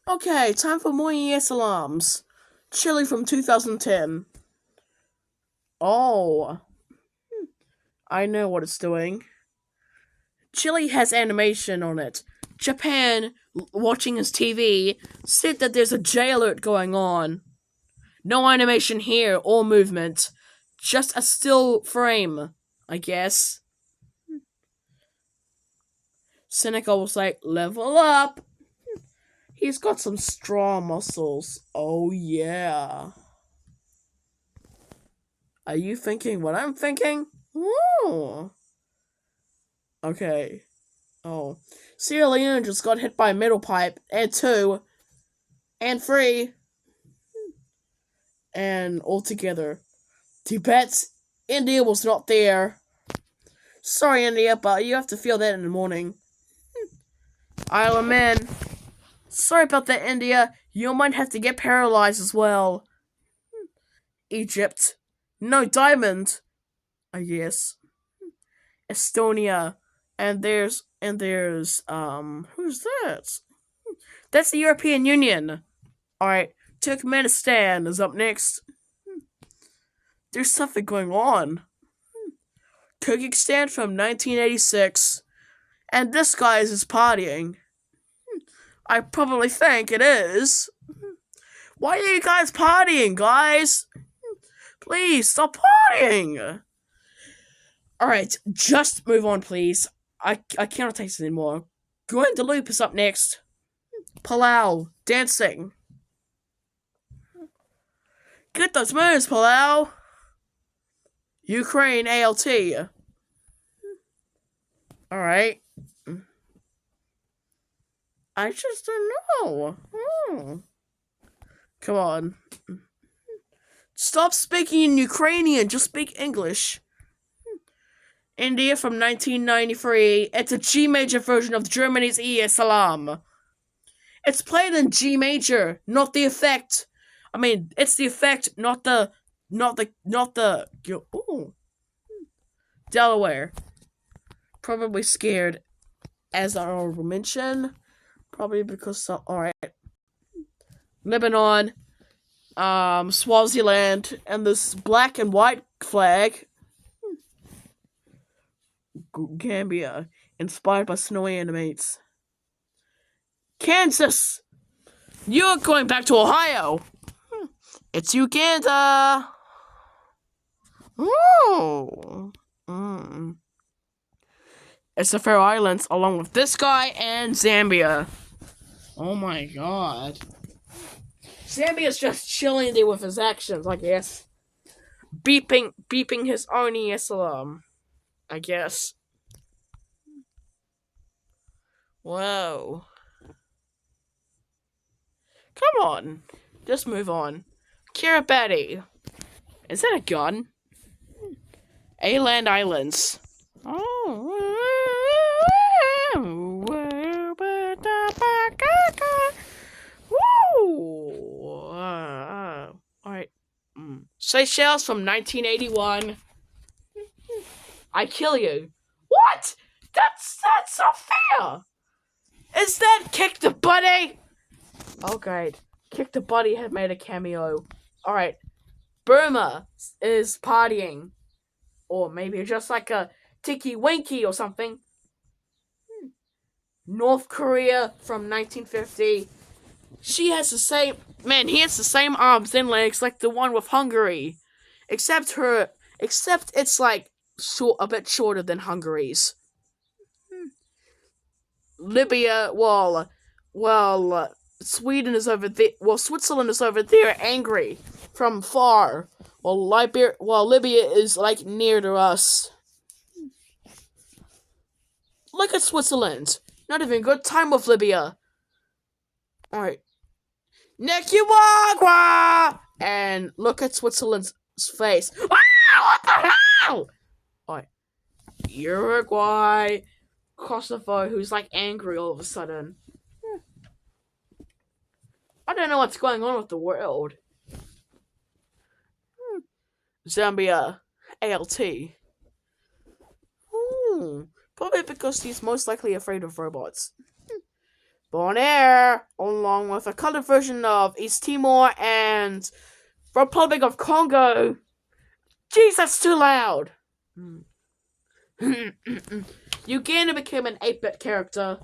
Okay, time for more ES alarms. Chile from 2010. Oh, I know what it's doing. Chile has animation on it. Japan, watching his TV, said that there's a J alert going on. No animation here or movement. Just a still frame, I guess. Seneca was like, level up. He's got some strong muscles. Oh, yeah. Are you thinking what I'm thinking? Ooh. Okay. Oh. Sierra Leone just got hit by a metal pipe. And two. And three. And all together. Tibet. India was not there. Sorry, India, but you have to feel that in the morning. Isle of Man. Sorry about that, India. You might have to get paralyzed as well. Egypt. No diamond. I guess. Estonia. And there's who's that? That's the European Union. Alright, Turkmenistan is up next. There's something going on. Kyrgyzstan from 1986. And this guy is just partying. I probably think it is. Why are you guys partying, guys? Please, stop partying! Alright, just move on, please. I cannot take this anymore. Guadeloupe is up next. Palau, dancing. Get those moves, Palau! Ukraine, ALT. Alright. I just don't know. Come on. Stop speaking in Ukrainian, just speak English. India from 1993. It's a G major version of Germany's ES Alarm. It's played in G major, not the effect. I mean, it's the effect, not the. Ooh. Delaware. Probably scared, as I already mentioned. Probably because. Alright. Lebanon. Swaziland. And this black and white flag. Gambia, inspired by snowy animates. Kansas! You're going back to Ohio! It's Uganda! Ooh. It's the Faroe Islands, along with this guy and Zambia. Oh my god. Zambia's just chilling there with his actions, I guess. Beeping his own ES alarm. I guess. Whoa. Come on. Just move on. Kiribati. Is that a gun? Aland Islands. Oh. Woo. Alright. Seychelles from 1981. I kill you. What? That's not fair. Is that Kick the Buddy? Oh, great. Kick the Buddy had made a cameo. Alright. Burma is partying. Or maybe just like a Tiki Winky or something. North Korea from 1950. She has the same... Man, he has the same arms and legs like the one with Hungary. Except it's like a bit shorter than Hungary's. Libya, Sweden is over there. Well, Switzerland is over there, angry from far. While Libya is like near to us. Look at Switzerland. Not even good time with Libya. Alright. Nicaragua! And look at Switzerland's face. Ah, what the hell? Alright. Uruguay. Kosovo, who's like angry all of a sudden. I don't know what's going on with the world. Zambia, ALT. Probably because he's most likely afraid of robots. Bonaire, along with a colored version of East Timor and Republic of Congo. Jeez, that's too loud. Uganda became an 8-bit character.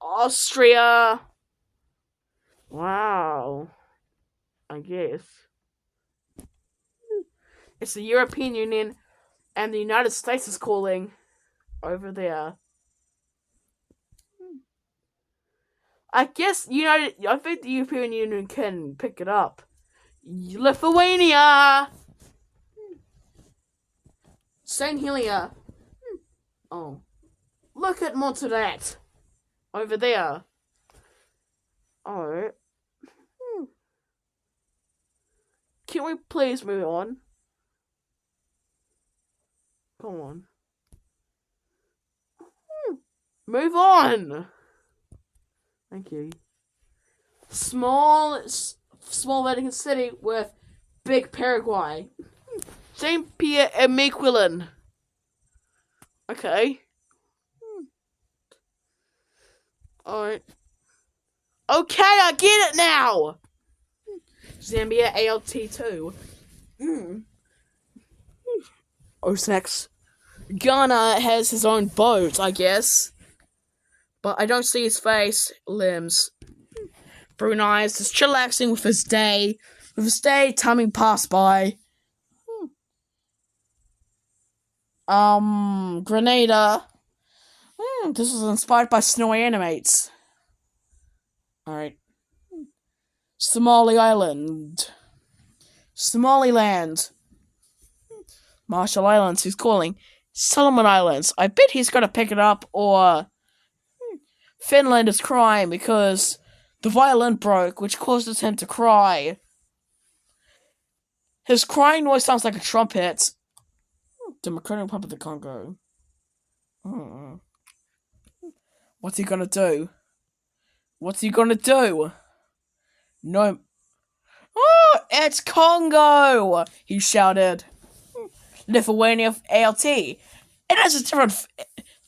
Austria. Wow. I guess. It's the European Union and the United States is calling over there. I guess I think the European Union can pick it up. Lithuania! Saint Helia. Oh. Look at Montserrat. Over there. Alright. Can we please move on? Come on. Move on! Thank you. Small Vatican City with big Paraguay. Saint Pierre and Miquelon. Okay. Alright. Okay, I get it now! Zambia ALT2. O6. Ghana has his own boat, I guess. But I don't see his face, limbs. Brunei is just chillaxing with his day. With his day, timing passed by. Grenada. This was inspired by Snowy Animates. Alright. Somaliland. Marshall Islands, he's calling. Solomon Islands. I bet he's gonna pick it up, or Finland is crying because the violin broke, which causes him to cry. His crying noise sounds like a trumpet. Democratic Republic of the Congo. What's he gonna do? No. Oh, it's Congo! He shouted. Lithuania ALT. It has a different.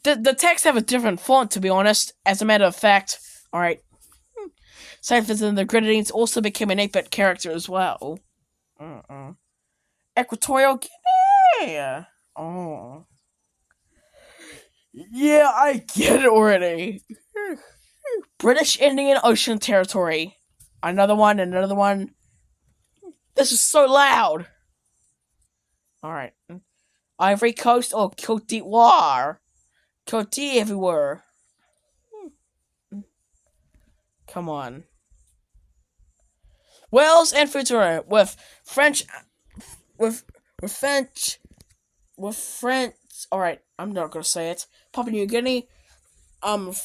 The texts have a different font, to be honest. As a matter of fact, alright. Cyphers and the Grenadines also became an 8-bit character as well. Equatorial Guinea. Oh. Yeah, I get it already. British Indian Ocean Territory. Another one. This is so loud. Alright. Ivory Coast or Cote d'Ivoire. Cote everywhere. Come on. Wales and Fiji with French. Alright, I'm not gonna say it. Papua New Guinea,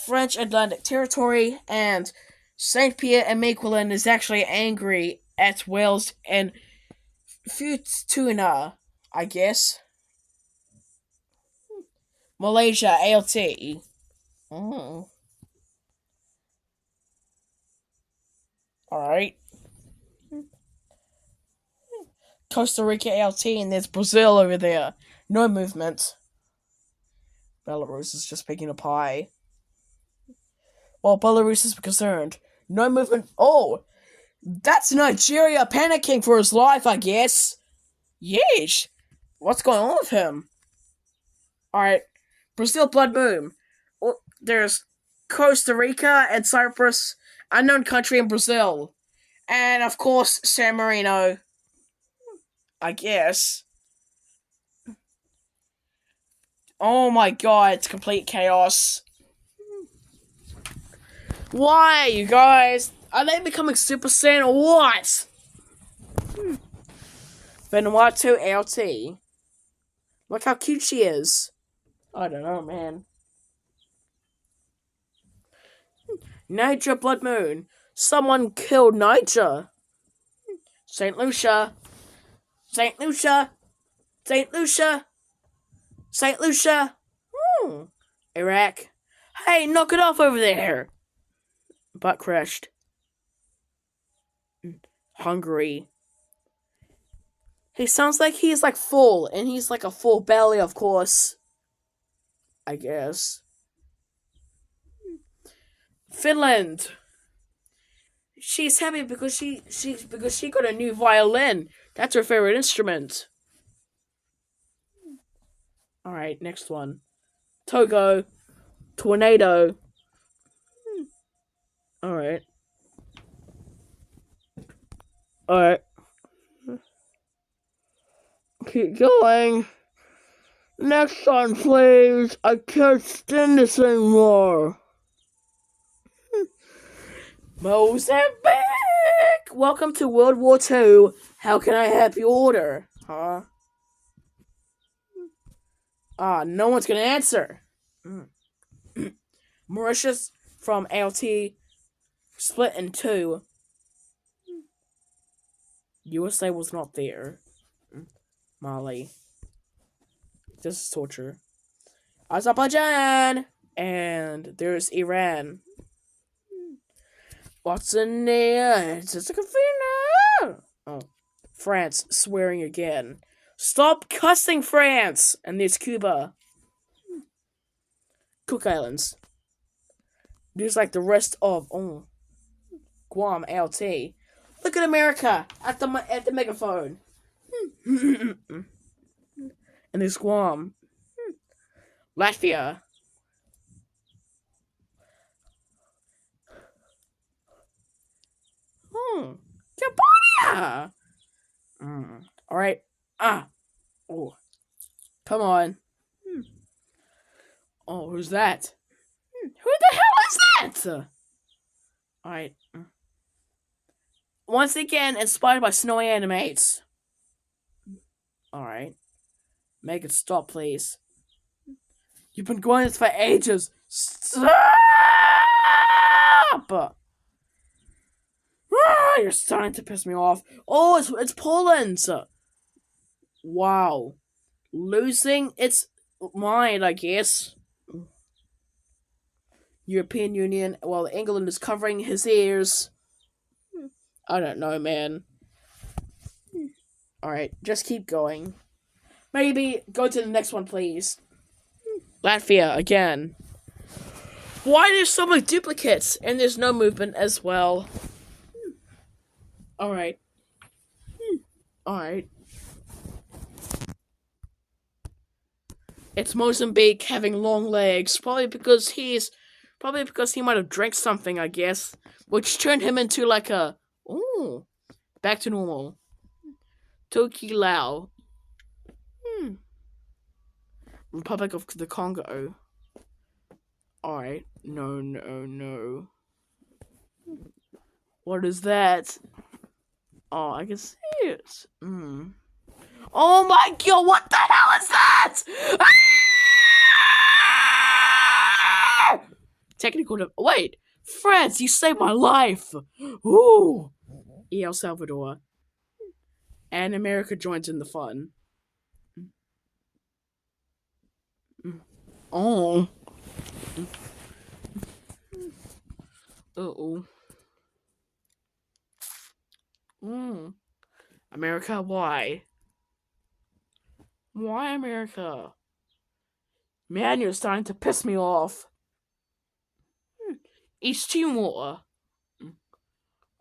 French Atlantic Territory, and Saint Pierre and Miquelon is actually angry at Wales and Futuna, I guess. Malaysia, ALT. Alright. Costa Rica, ALT, and there's Brazil over there. No movement. Belarus is just picking a pie. While Belarus is concerned, no movement. Oh! That's Nigeria panicking for his life, I guess. Yeesh. What's going on with him? Alright. Brazil Blood Moon. Oh, there's Costa Rica and Cyprus. Unknown country in Brazil. And, of course, San Marino. I guess. Oh my god, it's complete chaos. Why, you guys? Are they becoming Super Saiyan or what? Vanuatu ALT. Look how cute she is. I don't know, man. Niger Blood Moon. Someone killed Niger. St. Lucia. Iraq. Hey, knock it off over there. Butt crushed. Hungary. He sounds like he's like full, and he's like a full belly, of course. I guess. Finland. She's happy because she got a new violin. That's her favorite instrument. All right, next one. Togo, tornado. All right. All right. Keep going. Next one, please. I can't stand this anymore. Mozambique! Welcome to World War II. How can I help you order? Huh? No one's gonna answer. Mauritius from ALT split in two. USA was not there. Mali. This is torture. Azerbaijan! And there's Iran. What's in there? It's just a coffee. Oh. France, swearing again. Stop cussing, France! And there's Cuba. Cook Islands. There's like the rest of Guam, LT. Look at America at the megaphone. And there's Guam. Latvia. Cambodia. Alright. Oh. Come on. Oh, who's that? Who the hell is that? Alright. Once again, inspired by Snowy Animates. Alright. Make it stop, please. You've been going this for ages. Stop! You're starting to piss me off. Oh, it's Poland. Wow. Losing its mind, I guess. European Union, while England is covering his ears. I don't know, man. Alright, just keep going. Maybe go to the next one, please. Latvia, again. Why there's so many duplicates? And there's no movement as well. Alright. Alright. It's Mozambique having long legs. Probably because he might have drank something, I guess. Which turned him into like a... Ooh. Back to normal. Tokelau. Republic of the Congo. Alright. No. What is that? Oh, I can see it. Oh my god, what the hell is that? Technical... Wait! France, you saved my life! Ooh! El Salvador. And America joins in the fun. Oh. Uh-oh. America, why? Why America? Man, you're starting to piss me off. East Timor.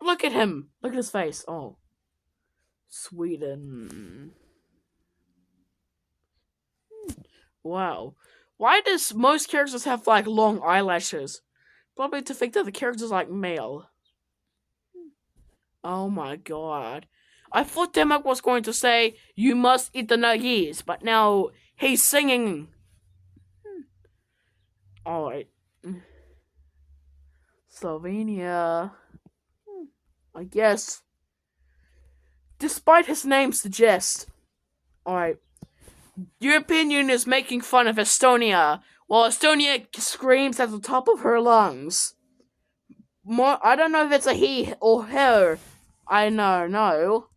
Look at him. Look at his face. Oh. Sweden. Wow. Why does most characters have, like, long eyelashes? Probably to think that the character's, like, male. Oh my god. I thought Denmark was going to say, you must eat the nuggies, but now he's singing. Alright. Slovenia. I guess. Despite his name suggests. Alright. European Union is making fun of Estonia, while Estonia screams at the top of her lungs. I don't know if it's a he or her. I don't know.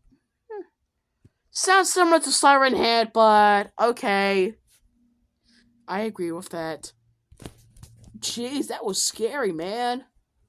Sounds similar to Siren Head, but okay. I agree with that. Jeez, that was scary, man.